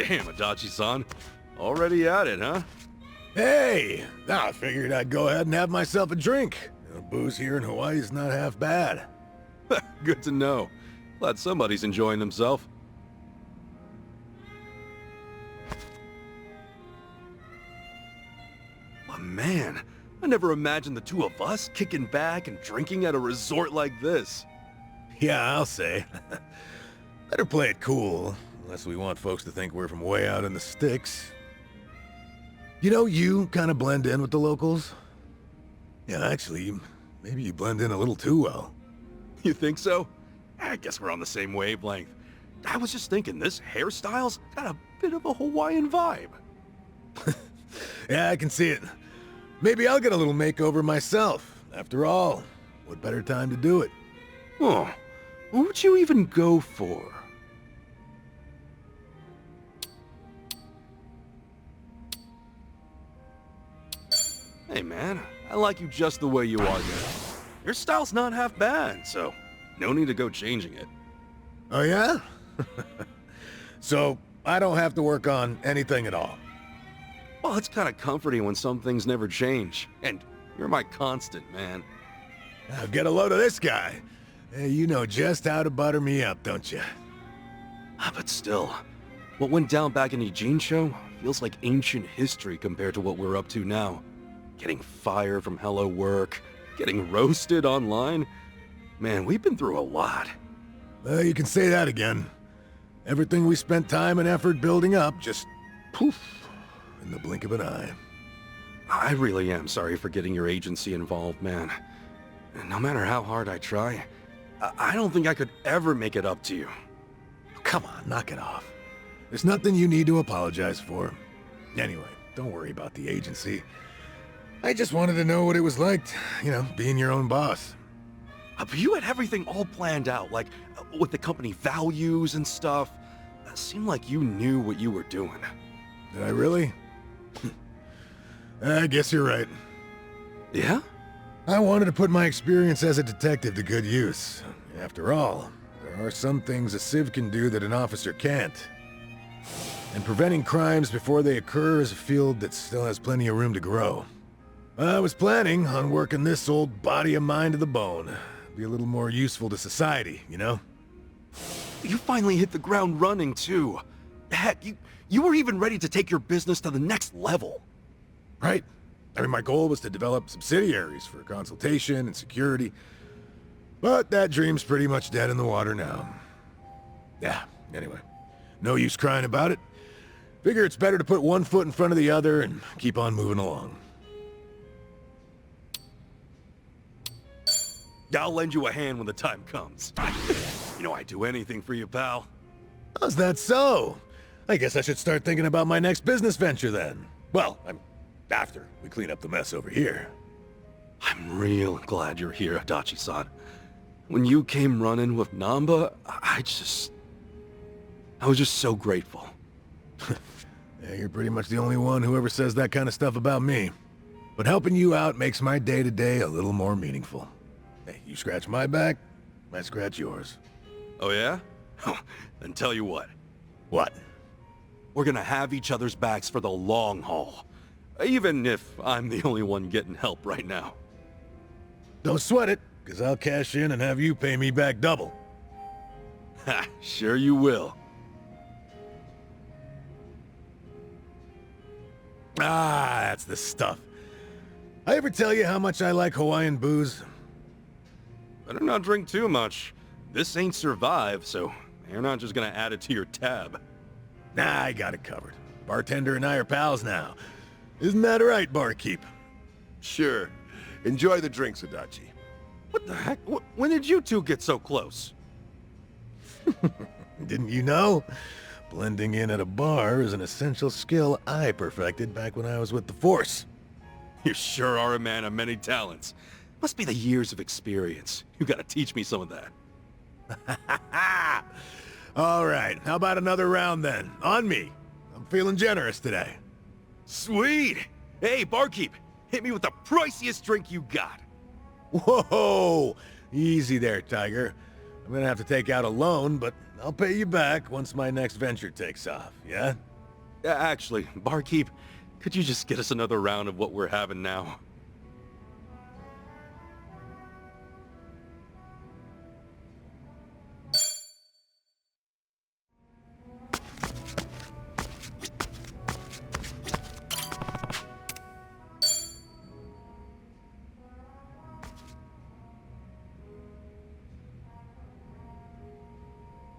Damn, Adachi-san. Already at it, huh? Hey! I figured I'd go ahead and have myself a drink. Booze here in Hawaii is not half bad. Good to know. Glad somebody's enjoying themselves. But man, I never imagined the two of us kicking back and drinking at a resort like this. Yeah, I'll say. Better play it cool, unless we want folks to think we're from way out in the sticks. You know, you kind of blend in with the locals. Yeah, actually, maybe you blend in a little too well. You think so? I guess we're on the same wavelength. I was just thinking, this hairstyle's got a bit of a Hawaiian vibe. Yeah, I can see it. Maybe I'll get a little makeover myself. After all, what better time to do it? Oh, what would you even go for? Hey man, I like you just the way you are now. Your style's not half bad, so no need to go changing it. Oh yeah? So, I don't have to work on anything at all. Well, it's kind of comforting when some things never change. And you're my constant, man. Now get a load of this guy. Hey, you know just how to butter me up, don't you? But still, what went down back in Ijincho feels like ancient history compared to what we're up to now. Getting fired from Hello Work, getting roasted online. Man, we've been through a lot. You can say that again. Everything we spent time and effort building up just poof in the blink of an eye. I really am sorry for getting your agency involved, man. No matter how hard I try, I don't think I could ever make it up to you. Come on, knock it off. There's nothing you need to apologize for. Anyway, don't worry about the agency. I just wanted to know what it was like, you know, being your own boss. But you had everything all planned out, like with the company values and stuff. It seemed like you knew what you were doing. Did I really? I guess you're right. Yeah? I wanted to put my experience as a detective to good use. After all, there are some things a civ can do that an officer can't. And preventing crimes before they occur is a field that still has plenty of room to grow. I was planning on working this old body of mine to the bone. Be a little more useful to society, you know? You finally hit the ground running, too. Heck, you were even ready to take your business to the next level. Right. I mean, my goal was to develop subsidiaries for consultation and security. But that dream's pretty much dead in the water now. Yeah, anyway. No use crying about it. Figure it's better to put one foot in front of the other and keep on moving along. I'll lend you a hand when the time comes. You know I'd do anything for you, pal. How's that so? I guess I should start thinking about my next business venture then. Well, after we clean up the mess over here. I'm real glad you're here, Adachi-san. When you came running with Namba, I was just so grateful. Yeah, you're pretty much the only one who ever says that kind of stuff about me. But helping you out makes my day-to-day a little more meaningful. Hey, you scratch my back, I scratch yours. Oh yeah? Then tell you what. What? We're gonna have each other's backs for the long haul. Even if I'm the only one getting help right now. Don't sweat it, because I'll cash in and have you pay me back double. Ha, sure you will. Ah, that's the stuff. I ever tell you how much I like Hawaiian booze? Better not drink too much. This ain't Survive, so you're not just gonna add it to your tab. Nah, I got it covered. Bartender and I are pals now. Isn't that right, barkeep? Sure. Enjoy the drinks, Adachi. What the heck? When did you two get so close? Didn't you know? Blending in at a bar is an essential skill I perfected back when I was with the Force. You sure are a man of many talents. Must be the years of experience. You gotta teach me some of that. All right, how about another round then? On me. I'm feeling generous today. Sweet! Hey, barkeep, hit me with the priciest drink you got. Whoa! Easy there, Tiger. I'm gonna have to take out a loan, but I'll pay you back once my next venture takes off, yeah? Actually, barkeep, could you just get us another round of what we're having now?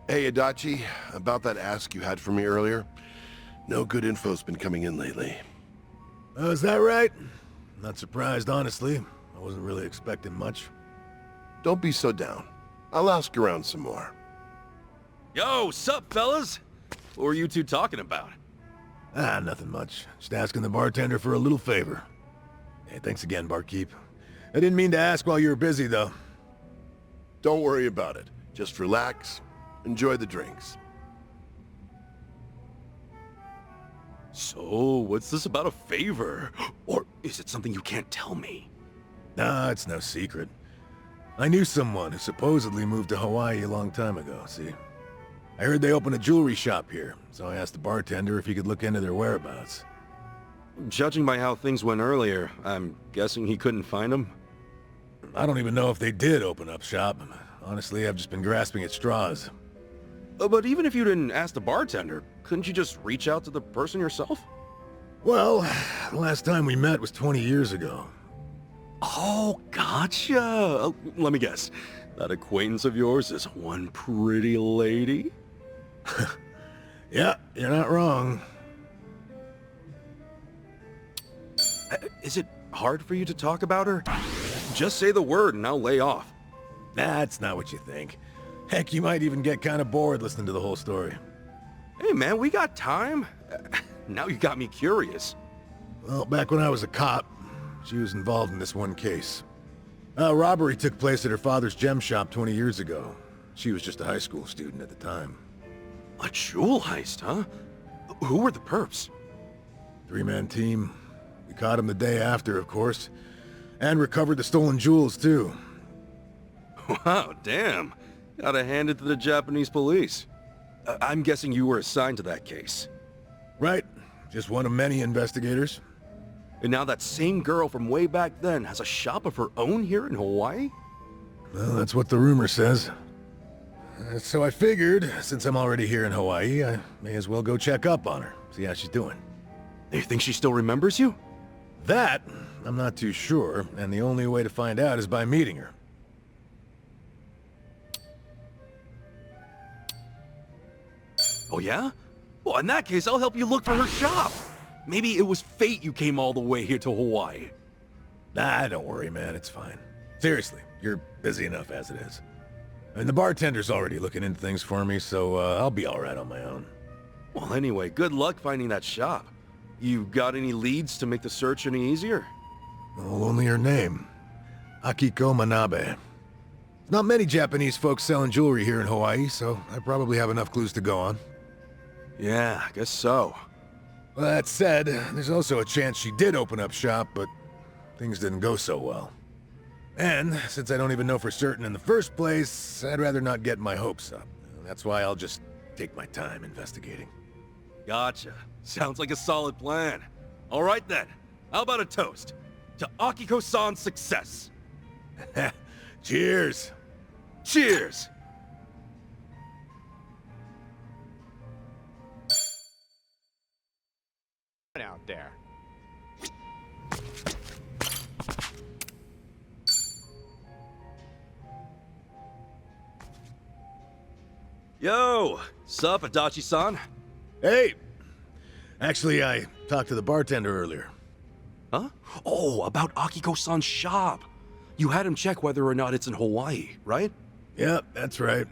Hey, Adachi, about that ask you had for me earlier. No good info's been coming in lately. Oh, is that right? Not surprised, honestly. I wasn't really expecting much. Don't be so down. I'll ask around some more. Yo, sup, fellas? What were you two talking about? Ah, nothing much. Just asking the bartender for a little favor. Hey, thanks again, barkeep. I didn't mean to ask while you were busy, though. Don't worry about it. Just relax. Enjoy the drinks. So, what's this about a favor? Or is it something you can't tell me? Nah, it's no secret. I knew someone who supposedly moved to Hawaii a long time ago, see? I heard they opened a jewelry shop here, so I asked the bartender if he could look into their whereabouts. Judging by how things went earlier, I'm guessing he couldn't find them? I don't even know if they did open up shop. Honestly, I've just been grasping at straws. But even if you didn't ask the bartender, couldn't you just reach out to the person yourself? Well, the last time we met was 20 years ago. Oh, gotcha. Let me guess. That acquaintance of yours is one pretty lady? Yeah, you're not wrong. Is it hard for you to talk about her? Just say the word and I'll lay off. That's not what you think. Heck, you might even get kind of bored listening to the whole story. Hey man, we got time. Now you got me curious. Well, back when I was a cop, she was involved in this one case. A robbery took place at her father's gem shop 20 years ago. She was just a high school student at the time. A jewel heist, huh? Who were the perps? Three-man team. We caught him the day after, of course. And recovered the stolen jewels, too. Wow, damn. Gotta hand it to the Japanese police. I'm guessing you were assigned to that case. Right. Just one of many investigators. And now that same girl from way back then has a shop of her own here in Hawaii? Well, that's what the rumor says. So I figured, since I'm already here in Hawaii, I may as well go check up on her, see how she's doing. You think she still remembers you? That, I'm not too sure, and the only way to find out is by meeting her. Oh yeah? Well, in that case, I'll help you look for her shop. Maybe it was fate you came all the way here to Hawaii. Nah, don't worry, man, it's fine. Seriously, you're busy enough as it is. And the bartender's already looking into things for me, so I'll be alright on my own. Well, anyway, good luck finding that shop. You got any leads to make the search any easier? Well, only her name. Akiko Manabe. Not many Japanese folks selling jewelry here in Hawaii, so I probably have enough clues to go on. Yeah, I guess so. Well, that said, there's also a chance she did open up shop, but things didn't go so well. And, since I don't even know for certain in the first place, I'd rather not get my hopes up. That's why I'll just take my time investigating. Gotcha. Sounds like a solid plan. All right then. How about a toast? To Akiko-san's success. Cheers! Cheers! Out there. Yo! Sup, Adachi-san? Hey! Actually, I talked to the bartender earlier. Huh? Oh, about Akiko-san's shop. You had him check whether or not it's in Hawaii, right? Yep, that's right.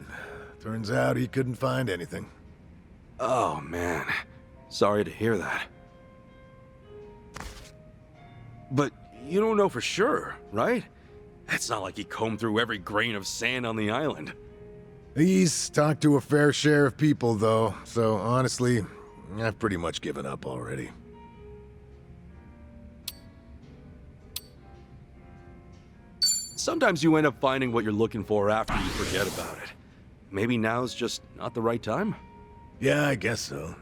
Turns out he couldn't find anything. Oh, man. Sorry to hear that. But you don't know for sure, right? It's not like he combed through every grain of sand on the island. He's talked to a fair share of people, though, so honestly, I've pretty much given up already. Sometimes you end up finding what you're looking for after you forget about it. Maybe now's just not the right time? Yeah, I guess so.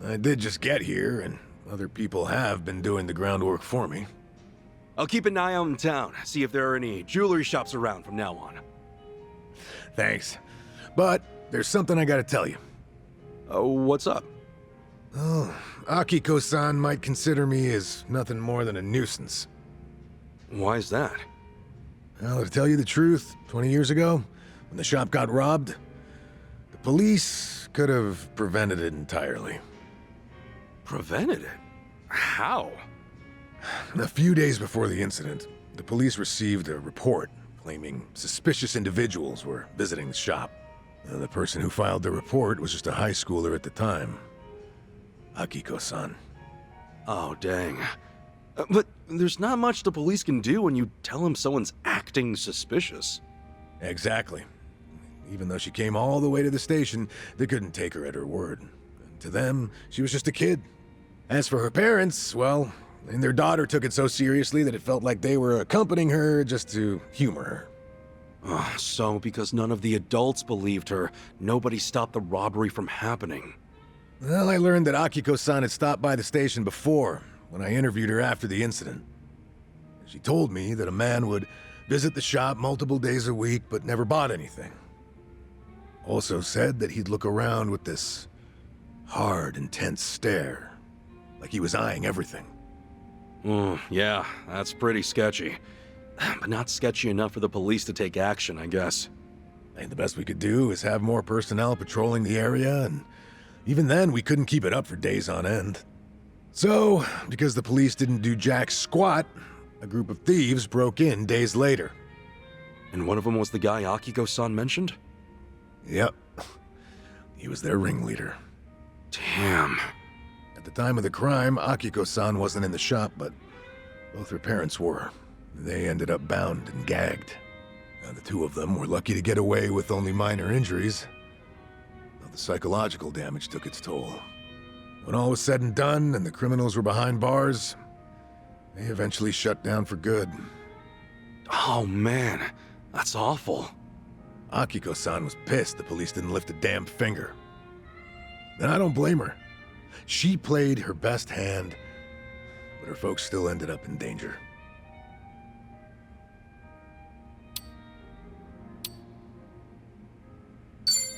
I did just get here, and other people have been doing the groundwork for me. I'll keep an eye out in town, see if there are any jewelry shops around from now on. Thanks. But there's something I gotta tell you. What's up? Oh, Akiko-san might consider me as nothing more than a nuisance. Why's that? Well, to tell you the truth, 20 years ago, when the shop got robbed, the police could have prevented it entirely. Prevented it? How? A few days before the incident, the police received a report claiming suspicious individuals were visiting the shop. The person who filed the report was just a high schooler at the time. Akiko-san. Oh, dang. But there's not much the police can do when you tell them someone's acting suspicious. Exactly. Even though she came all the way to the station, they couldn't take her at her word. And to them, she was just a kid. As for her parents, well, and their daughter took it so seriously that it felt like they were accompanying her just to humor her. So because none of the adults believed her, nobody stopped the robbery from happening. Well, I learned that Akiko-san had stopped by the station before, when I interviewed her after the incident. She told me that a man would visit the shop multiple days a week but never bought anything. Also said that he'd look around with this hard, intense stare, like he was eyeing everything. Yeah, that's pretty sketchy. But not sketchy enough for the police to take action, I guess. And the best we could do is have more personnel patrolling the area, and even then we couldn't keep it up for days on end. So, because the police didn't do jack squat, a group of thieves broke in days later. And one of them was the guy Akiko-san mentioned? Yep. He was their ringleader. Damn. At the time of the crime, Akiko-san wasn't in the shop, but both her parents were. They ended up bound and gagged. The two of them were lucky to get away with only minor injuries. Though the psychological damage took its toll. When all was said and done and the criminals were behind bars, they eventually shut down for good. Oh man, that's awful. Akiko-san was pissed the police didn't lift a damn finger. And I don't blame her. She played her best hand, but her folks still ended up in danger.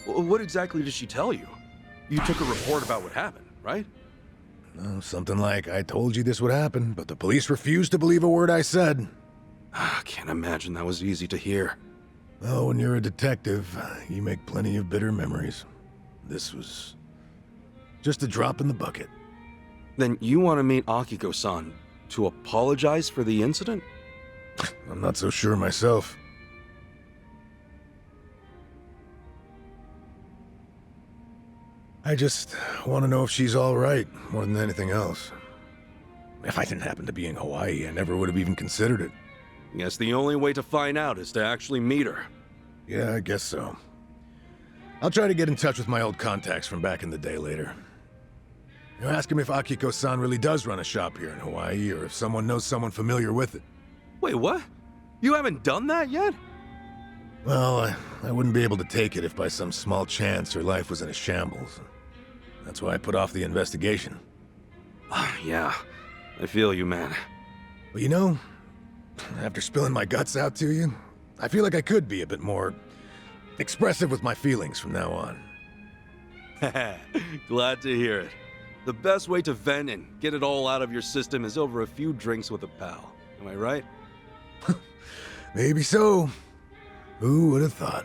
What exactly did she tell you? You took a report about what happened, right? Something like, I told you this would happen, but the police refused to believe a word I said. I can't imagine that was easy to hear. Oh, when you're a detective, you make plenty of bitter memories. This was just a drop in the bucket. Then you want to meet Akiko-san to apologize for the incident? I'm not so sure myself. I just want to know if she's all right, more than anything else. If I didn't happen to be in Hawaii, I never would have even considered it. Guess the only way to find out is to actually meet her. Yeah, I guess so. I'll try to get in touch with my old contacts from back in the day later. Ask him if Akiko-san really does run a shop here in Hawaii, or if someone knows someone familiar with it. Wait, what? You haven't done that yet? Well, I wouldn't be able to take it if by some small chance her life was in a shambles. That's why I put off the investigation. Yeah, I feel you, man. But you know, after spilling my guts out to you, I feel like I could be a bit more expressive with my feelings from now on. Glad to hear it. The best way to vent and get it all out of your system is over a few drinks with a pal. Am I right? Maybe so. Who would have thought?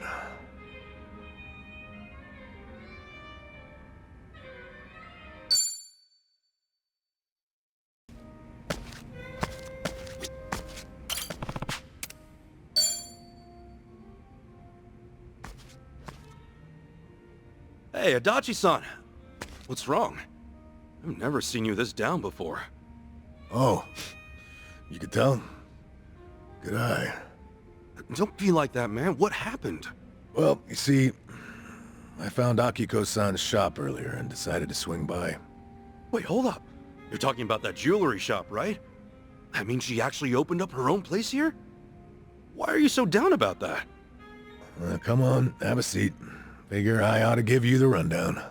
Hey, Adachi-san. What's wrong? I've never seen you this down before. Oh, you could tell? Good eye. Don't be like that, man. What happened? Well, you see, I found Akiko-san's shop earlier and decided to swing by. Wait, hold up. You're talking about that jewelry shop, right? That means she actually opened up her own place here? Why are you so down about that? Come on, have a seat. Figure I ought to give you the rundown.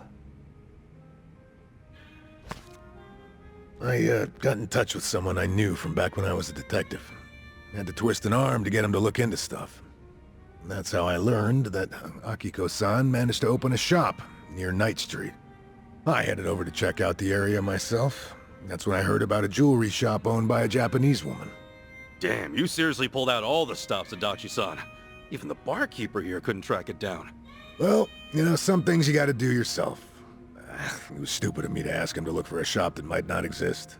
I got in touch with someone I knew from back when I was a detective. Had to twist an arm to get him to look into stuff. And that's how I learned that Akiko-san managed to open a shop near Knight Street. I headed over to check out the area myself. That's when I heard about a jewelry shop owned by a Japanese woman. Damn, you seriously pulled out all the stops, Adachi-san. Even the barkeeper here couldn't track it down. Well, you know, some things you gotta do yourself. It was stupid of me to ask him to look for a shop that might not exist.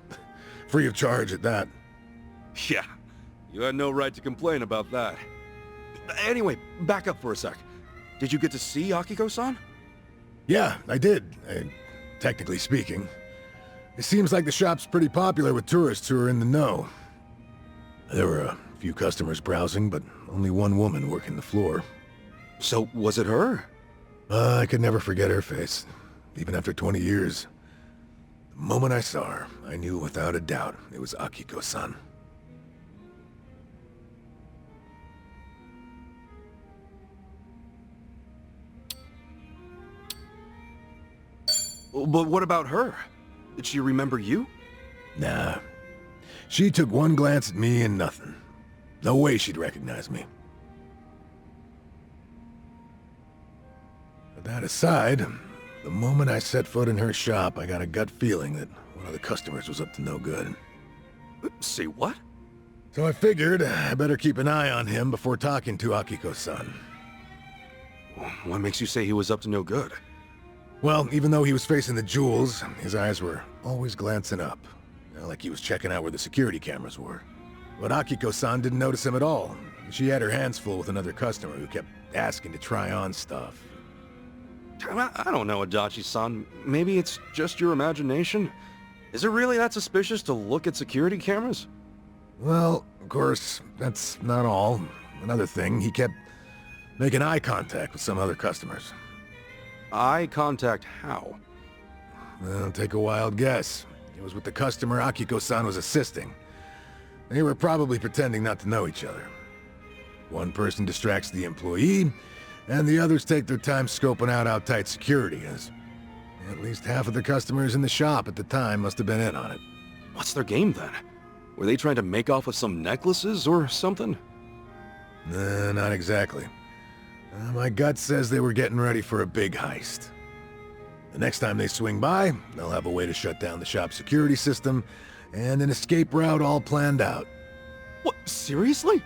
Free of charge at that. Yeah, you had no right to complain about that. Anyway, back up for a sec. Did you get to see Akiko-san? Yeah, I did, technically speaking. It seems like the shop's pretty popular with tourists who are in the know. There were a few customers browsing, but only one woman working the floor. So, was it her? I could never forget her face, even after 20 years. The moment I saw her, I knew without a doubt it was Akiko-san. But what about her? Did she remember you? Nah. She took one glance at me and nothing. No way she'd recognize me. But that aside, the moment I set foot in her shop, I got a gut feeling that one of the customers was up to no good. Say what? So I figured I better keep an eye on him before talking to Akiko-san. What makes you say he was up to no good? Well, even though he was facing the jewels, his eyes were always glancing up. Like he was checking out where the security cameras were. But Akiko-san didn't notice him at all. She had her hands full with another customer who kept asking to try on stuff. I don't know, Adachi-san. Maybe it's just your imagination? Is it really that suspicious to look at security cameras? Well, of course, that's not all. Another thing, he kept making eye contact with some other customers. Eye contact how? Well, take a wild guess. It was with the customer Akiko-san was assisting. They were probably pretending not to know each other. One person distracts the employee, and the others take their time scoping out how tight security is. At least half of the customers in the shop at the time must have been in on it. What's their game then? Were they trying to make off with some necklaces or something? Nah, not exactly. My gut says they were getting ready for a big heist. The next time they swing by, they'll have a way to shut down the shop's security system, and an escape route all planned out. What, seriously?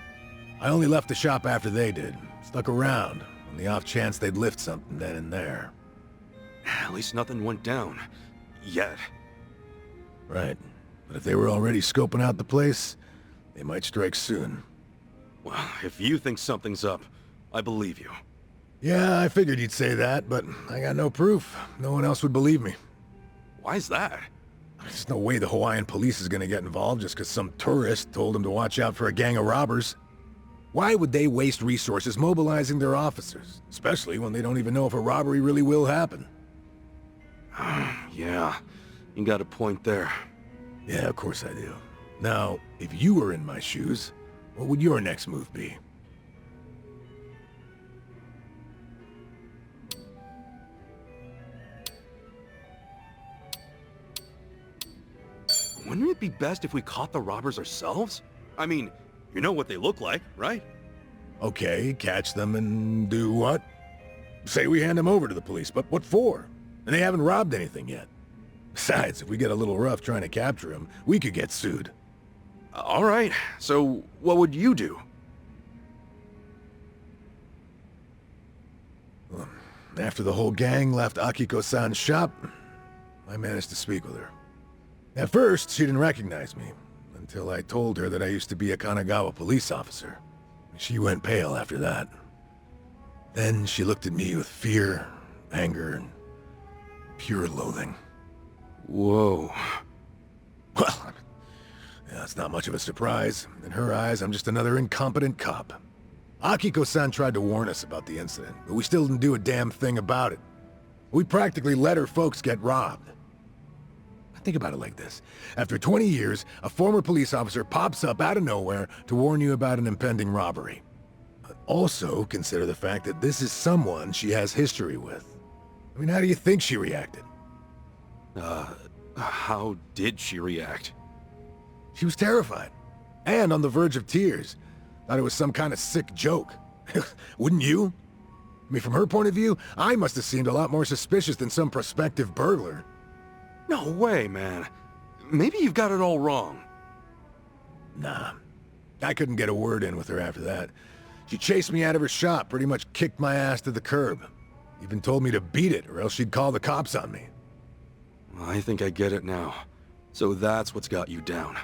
I only left the shop after they did. Stuck around, on the off chance they'd lift something then and there. At least nothing went down. Yet. Right. But if they were already scoping out the place, they might strike soon. Well, if you think something's up, I believe you. Yeah, I figured you'd say that, but I got no proof. No one else would believe me. Why's that? There's no way the Hawaiian police is gonna get involved just because some tourist told them to watch out for a gang of robbers. Why would they waste resources mobilizing their officers? Especially when they don't even know if a robbery really will happen. Yeah, you got a point there. Yeah, of course I do. Now, if you were in my shoes, what would your next move be? Wouldn't it be best if we caught the robbers ourselves? I mean, you know what they look like, right? Okay, catch them and do what? Say we hand them over to the police, but what for? And they haven't robbed anything yet. Besides, if we get a little rough trying to capture them, we could get sued. All right, so what would you do? After the whole gang left Akiko-san's shop, I managed to speak with her. At first, she didn't recognize me, until I told her that I used to be a Kanagawa police officer. She went pale after that. Then she looked at me with fear, anger, and pure loathing. Whoa. Well, yeah, it's not much of a surprise. In her eyes, I'm just another incompetent cop. Akiko-san tried to warn us about the incident, but we still didn't do a damn thing about it. We practically let her folks get robbed. Think about it like this. After 20 years, a former police officer pops up out of nowhere to warn you about an impending robbery. But also consider the fact that this is someone she has history with. I mean, how do you think she reacted? How did she react? She was terrified. And on the verge of tears. Thought it was some kind of sick joke. Wouldn't you? I mean, from her point of view, I must have seemed a lot more suspicious than some prospective burglar. No way, man. Maybe you've got it all wrong. Nah. I couldn't get a word in with her after that. She chased me out of her shop, pretty much kicked my ass to the curb. Even told me to beat it, or else she'd call the cops on me. I think I get it now. So that's what's got you down.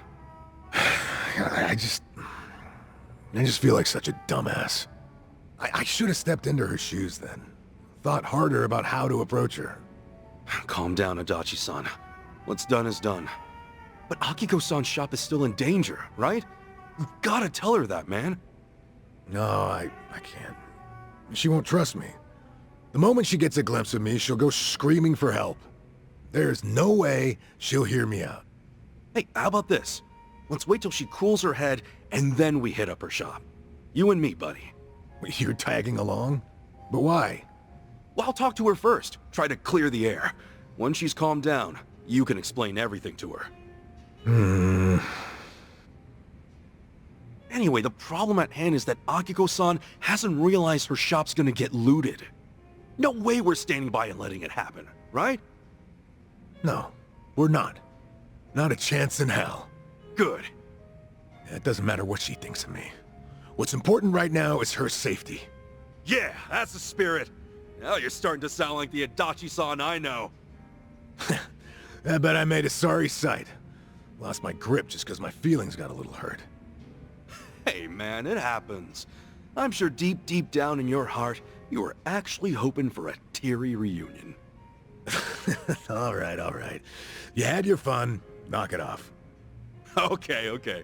I just feel like such a dumbass. I should have stepped into her shoes then. Thought harder about how to approach her. Calm down, Adachi-san. What's done is done. But Akiko-san's shop is still in danger, right? You've gotta tell her that, man. No, I can't. She won't trust me. The moment she gets a glimpse of me, she'll go screaming for help. There's no way she'll hear me out. Hey, how about this? Let's wait till she cools her head, and then we hit up her shop. You and me, buddy. You're tagging along? But why? Well, I'll talk to her first. Try to clear the air. Once she's calmed down, you can explain everything to her. Anyway, the problem at hand is that Akiko-san hasn't realized her shop's gonna get looted. No way we're standing by and letting it happen, right? No, we're not. Not a chance in hell. Good. It doesn't matter what she thinks of me. What's important right now is her safety. Yeah, that's the spirit. Now you're starting to sound like the Adachi-san I know. I bet I made a sorry sight. Lost my grip just because my feelings got a little hurt. Hey man, it happens. I'm sure deep down in your heart, you were actually hoping for a teary reunion. All right. You had your fun. Knock it off. Okay.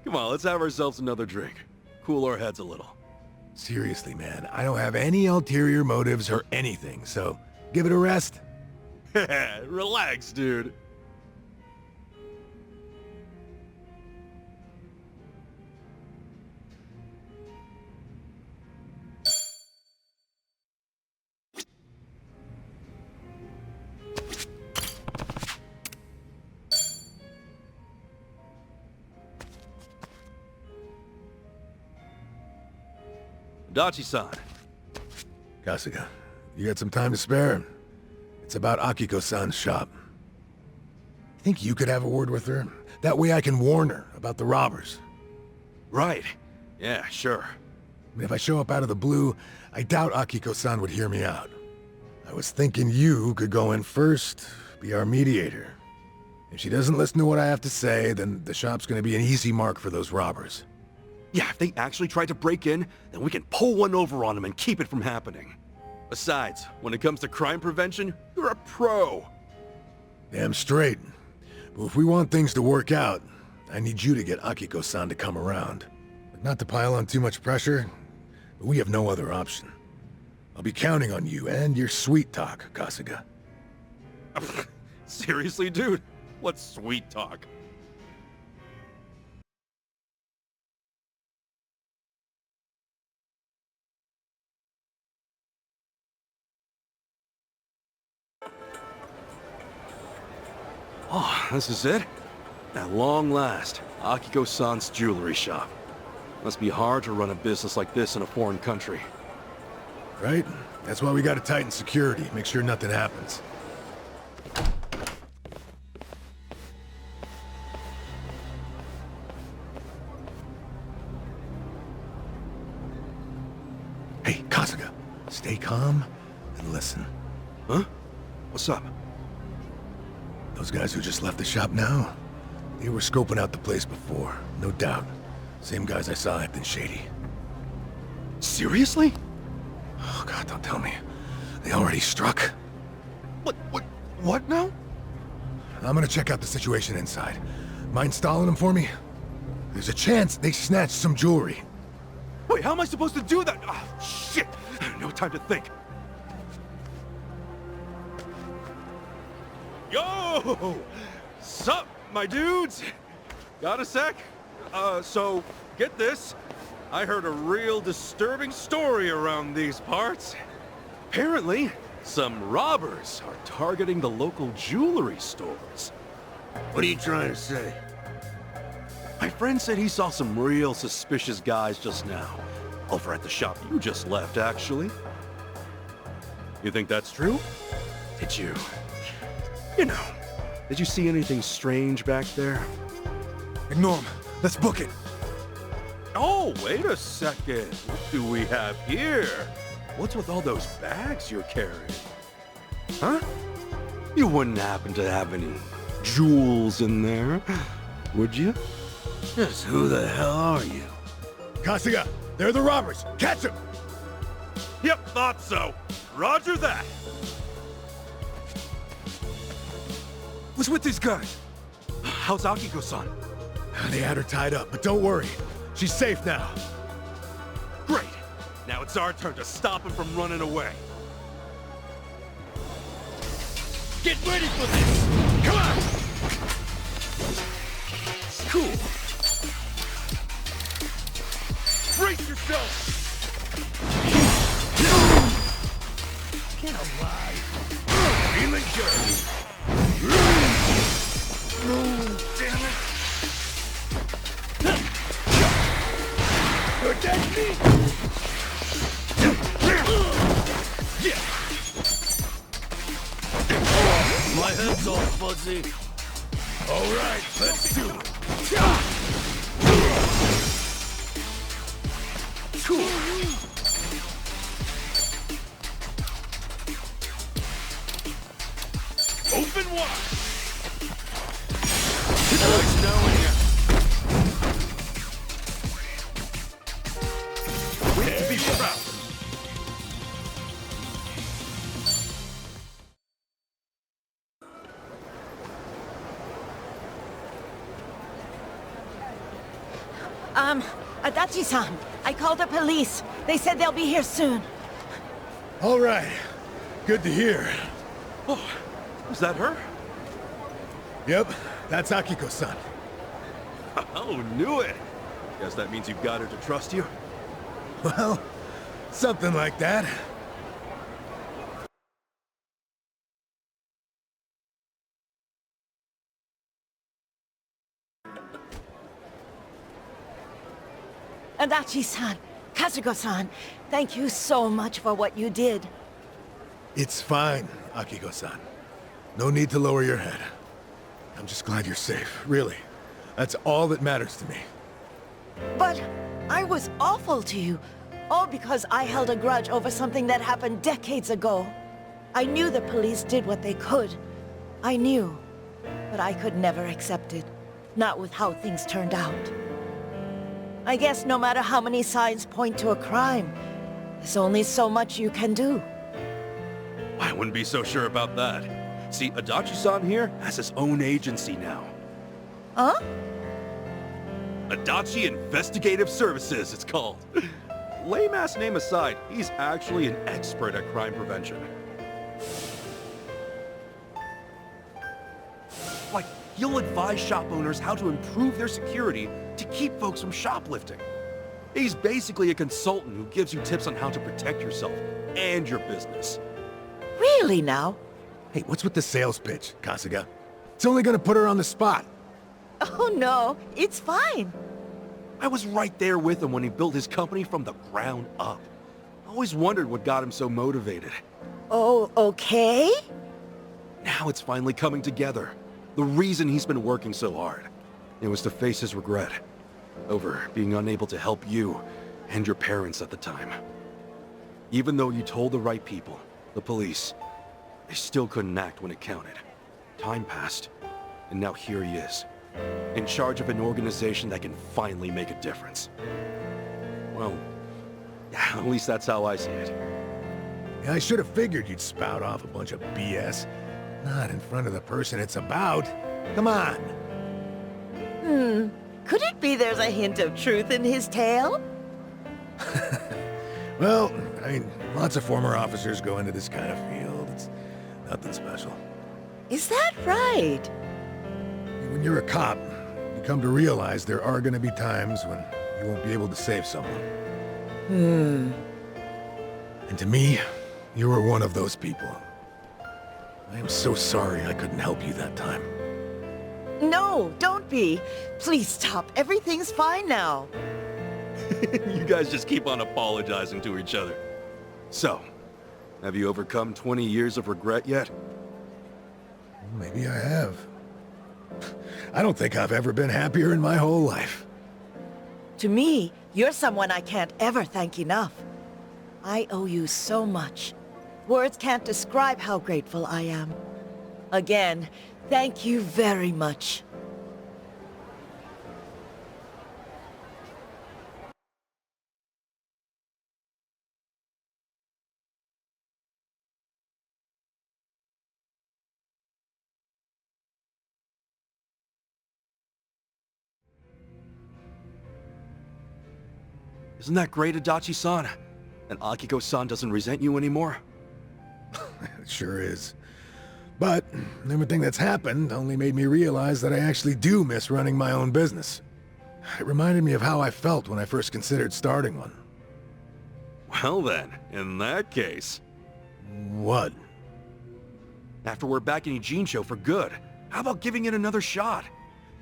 Come on, let's have ourselves another drink. Cool our heads a little. Seriously, man, I don't have any ulterior motives or anything, so give it a rest. Relax, dude. Adachi-san. Kasuga, you got some time to spare? It's about Akiko-san's shop. Think you could have a word with her? That way I can warn her about the robbers. Right. Yeah, sure. I mean, if I show up out of the blue, I doubt Akiko-san would hear me out. I was thinking you could go in first, be our mediator. If she doesn't listen to what I have to say, then the shop's gonna be an easy mark for those robbers. Yeah, if they actually try to break in, then we can pull one over on them and keep it from happening. Besides, when it comes to crime prevention, you're a pro. Damn straight. But if we want things to work out, I need you to get Akiko-san to come around. But not to pile on too much pressure, but we have no other option. I'll be counting on you and your sweet talk, Kasuga. Seriously, dude? What's sweet talk? Oh, this is it? At long last, Akiko-san's jewelry shop. Must be hard to run a business like this in a foreign country. Right? That's why we gotta tighten security, make sure nothing happens. Hey, Kasuga, stay calm and listen. Huh? What's up? Those guys who just left the shop now, they were scoping out the place before, no doubt. Same guys I saw acting shady. Seriously? Oh God, don't tell me. They already struck? What now? I'm gonna check out the situation inside. Mind stalling them for me? There's a chance they snatched some jewelry. Wait, how am I supposed to do that? Ah, shit! No time to think. Yo! Sup, my dudes? Got a sec? So, get this. I heard a real disturbing story around these parts. Apparently, some robbers are targeting the local jewelry stores. What are you trying to say? My friend said he saw some real suspicious guys just now. Over at the shop you just left, actually. You think that's true? Did you... did you see anything strange back there? Ignore him. Let's book it. Oh, wait a second. What do we have here? What's with all those bags you're carrying? Huh? You wouldn't happen to have any jewels in there, would you? Just who the hell are you? Kasuga, they're the robbers! Catch them! Yep, thought so. Roger that. What's with these guys? How's Akiko-san? They had her tied up, but don't worry. She's safe now. Great. Now it's our turn to stop him from running away. Get ready for this! Come on! Cool. Brace yourself! Get alive! Feeling good! Damn it! Protect me! Yeah! My head's all fuzzy. All right, let's do it. Cool. Open wide. Nice knowing you. Way to be proud. Adachi-san, I called the police. They said they'll be here soon. All right. Good to hear. Oh, was that her? Yep, that's Akiko-san. Oh, knew it. Guess that means you've got her to trust you? Well, something like that. Adachi-san, Kazuko-san, thank you so much for what you did. It's fine, Akiko-san. No need to lower your head. I'm just glad you're safe, really. That's all that matters to me. But I was awful to you, all because I held a grudge over something that happened decades ago. I knew the police did what they could. I knew, but I could never accept it. Not with how things turned out. I guess no matter how many signs point to a crime, there's only so much you can do. I wouldn't be so sure about that. See, Adachi-san here has his own agency now. Huh? Adachi Investigative Services, it's called. Lame-ass name aside, he's actually an expert at crime prevention. Like, he'll advise shop owners how to improve their security to keep folks from shoplifting. He's basically a consultant who gives you tips on how to protect yourself and your business. Really now? Hey, what's with the sales pitch, Kasuga? It's only gonna put her on the spot. Oh no, it's fine. I was right there with him when he built his company from the ground up. I always wondered what got him so motivated. Oh, okay? Now it's finally coming together. The reason he's been working so hard. It was to face his regret over being unable to help you and your parents at the time. Even though you told the right people, the police, they still couldn't act when it counted. Time passed, and now here he is, in charge of an organization that can finally make a difference. Well, yeah, at least that's how I see it. Yeah, I should have figured you'd spout off a bunch of BS. Not in front of the person it's about. Come on. Could it be there's a hint of truth in his tale? Well, I mean, lots of former officers go into this kind of field. It's nothing special. Is that right? When you're a cop, you come to realize there are going to be times when you won't be able to save someone. And to me, you were one of those people. I am so sorry I couldn't help you that time. No, don't be. Please stop. Everything's fine now. You guys just keep on apologizing to each other. So, have you overcome 20 years of regret yet? Maybe I have. I don't think I've ever been happier in my whole life. To me, you're someone I can't ever thank enough. I owe you so much. Words can't describe how grateful I am. Again, thank you very much. Isn't that great, Adachi-san? And Akiko-san doesn't resent you anymore? It sure is. But everything that's happened only made me realize that I actually do miss running my own business. It reminded me of how I felt when I first considered starting one. Well then, in that case... What? After we're back in Ijincho for good, how about giving it another shot?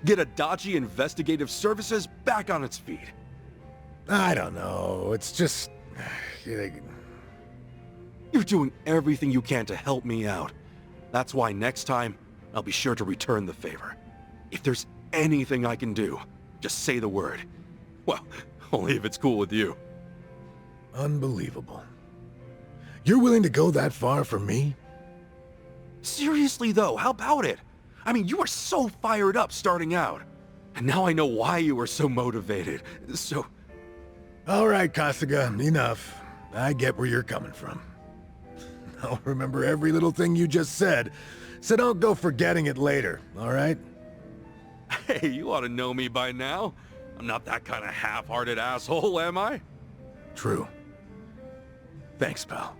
Get Adachi Investigative Services back on its feet. I don't know, it's just... You're doing everything you can to help me out. That's why next time, I'll be sure to return the favor. If there's anything I can do, just say the word. Well, only if it's cool with you. Unbelievable. You're willing to go that far for me? Seriously though, how about it? I mean, you were so fired up starting out. And now I know why you were so motivated. So... All right, Kasuga, enough. I get where you're coming from. I'll remember every little thing you just said, so don't go forgetting it later, all right? Hey, you ought to know me by now. I'm not that kind of half-hearted asshole, am I? True. Thanks, pal.